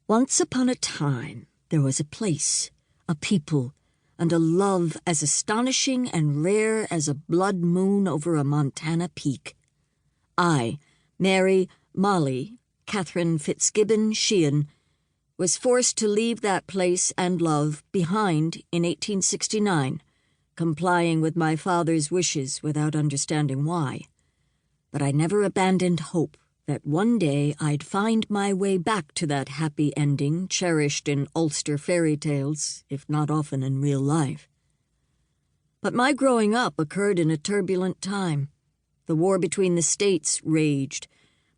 Once upon a time, there was a place, a people, and a love as astonishing and rare as a blood moon over a Montana peak. I, Mary Mollie Catherine Fitzgibbon Sheehan, was forced to leave that place and love behind in 1869, complying with my father's wishes without understanding why. But I never abandoned hope that one day I'd find my way back to that happy ending cherished in Ulster fairy tales, if not often in real life. But my growing up occurred in a turbulent time. The war between the states raged.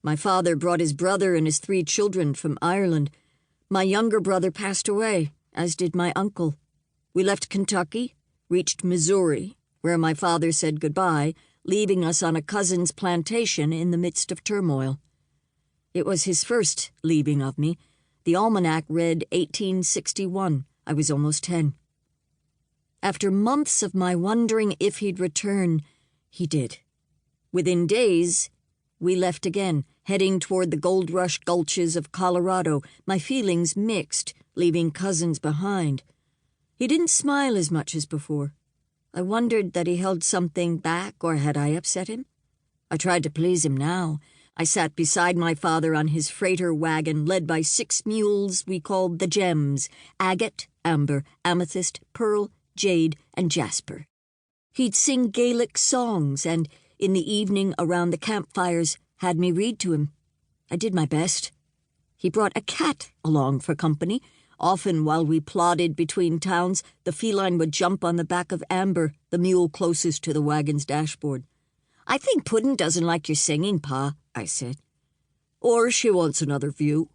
My father brought his brother and his 3 children from Ireland. My younger brother passed away, as did my uncle. We left Kentucky, reached Missouri, where my father said goodbye, leaving us on a cousin's plantation in the midst of turmoil. It was his first leaving of me. The almanac read 1861. I was almost 10. After months of my wondering if he'd return, he did. Within days, we left again, heading toward the gold-rush gulches of Colorado, my feelings mixed, leaving cousins behind. He didn't smile as much as before. I wondered that he held something back, or had I upset him? I tried to please him now. I sat beside my father on his freighter wagon, led by 6 mules we called the gems: agate, amber, amethyst, pearl, jade, and jasper. He'd sing Gaelic songs, and, in the evening around the campfires, had me read to him. I did my best. He brought a cat along for company. Often, while we plodded between towns, the feline would jump on the back of Amber, the mule closest to the wagon's dashboard. "I think Puddin' doesn't like your singing, Pa," I said. "Or she wants another view."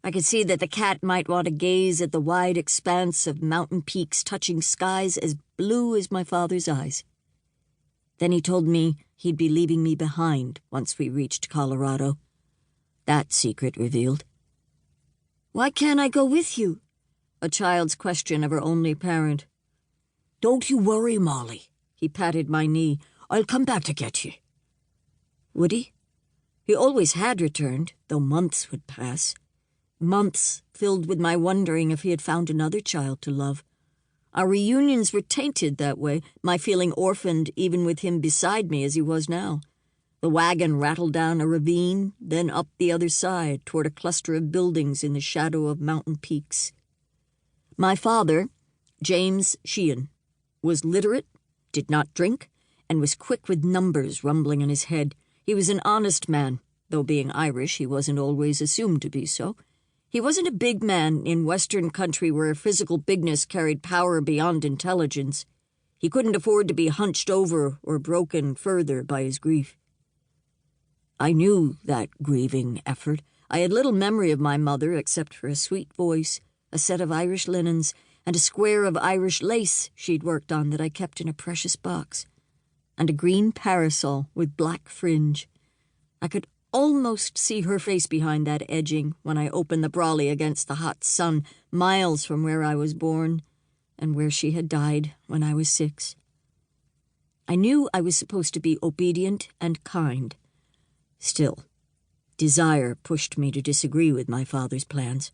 I could see that the cat might want to gaze at the wide expanse of mountain peaks touching skies as blue as my father's eyes. Then he told me he'd be leaving me behind once we reached Colorado. That secret revealed. "Why can't I go with you?" A child's question of her only parent. "Don't you worry, Mollie." He patted my knee. "I'll come back to get you." Would he? He always had returned, though months would pass. Months filled with my wondering if he had found another child to love. Our reunions were tainted that way, my feeling orphaned even with him beside me as he was now. The wagon rattled down a ravine, then up the other side toward a cluster of buildings in the shadow of mountain peaks. My father, James Sheehan, was literate, did not drink, and was quick with numbers rumbling in his head. He was an honest man, though being Irish he wasn't always assumed to be so. He wasn't a big man in Western country where physical bigness carried power beyond intelligence. He couldn't afford to be hunched over or broken further by his grief. I knew that grieving effort. I had little memory of my mother except for a sweet voice, a set of Irish linens, and a square of Irish lace she'd worked on that I kept in a precious box, and a green parasol with black fringe. I could almost see her face behind that edging when I opened the brolly against the hot sun, miles from where I was born and where she had died when I was 6. I knew I was supposed to be obedient and kind. Still, desire pushed me to disagree with my father's plans.